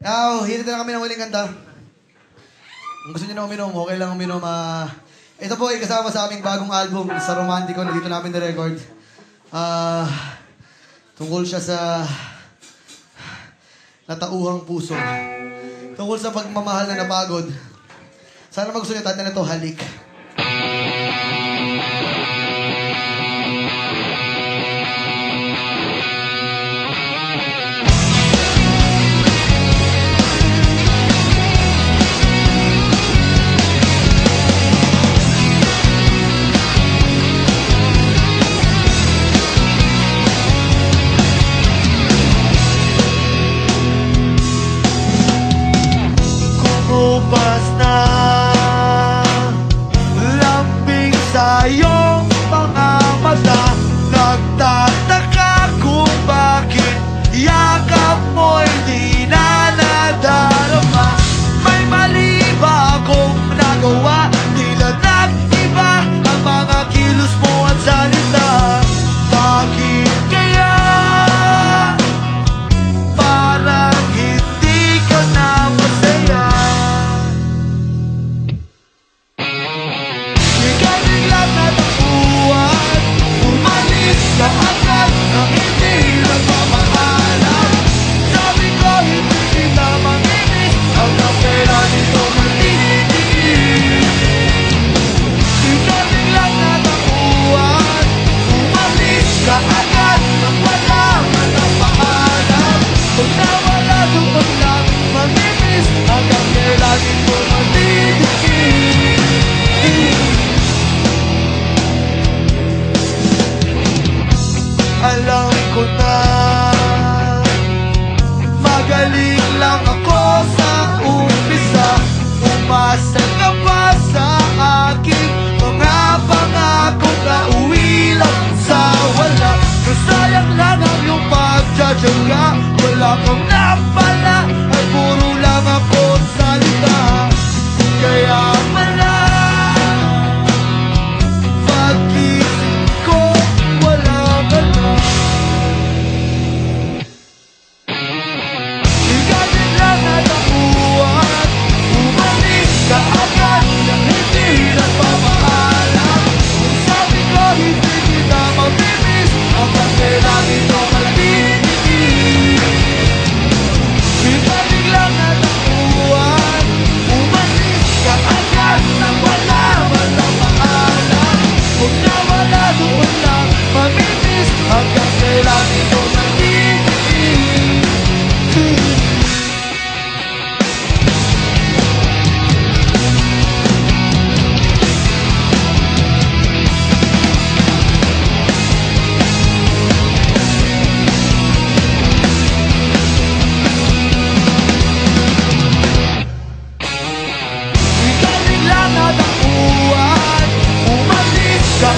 Now, hinintay na kami ng huling kanta. Kung gusto nyo na uminom, okay lang uminom. Ito po ay kasama sa aming bagong album sa Romantico na dito namin na-record. Tungkol siya sa natauhang puso. Tungkol sa pagmamahal na napagod. Sana magusto nyo tanda na ito, Halik. Kumupas na lambing sa iyong mga mata. Nagtataka kung bakit yakap mo'y di na nadarama. May mali ba akong nagawa? Tila nag-iba ang mga kilos mo at salita. Bakit kaya parang hindi ka na masaya? Ikaw biglang natapuan, umalis ka agad nang hindi nagpapaalam. Sabi ko hindi kita mamimiss hanggang kailan ito matitigil. Ikaw biglang natapuan, umalis ka agad nang wala man ang paalam. Pag nawala doon lang mamimiss hanggang kailan ito matitigil. Alam ko na magaling lang ako sa umpisa. Umasa ka pa sa aking mga pangako na uwi lang sa wala. Nasayang lang ang iyong pagtsatsaga. Wala kang napala ay puro lang ako salita. Kaya pala pag-isip ko wala ka na. Ikaw biglang natapuan, umalis ka agad nang hindi nagpapaalam. Sabi ko hindi kita mamimiss hanggang kailan ito matitigil. Ikaw biglang natapuan, umalis ka agad nang wala man ang paalam. Kung nawala doon lang mamimiss hanggang kailan ito matitigil. Ikaw biglang natapuan, umalis ka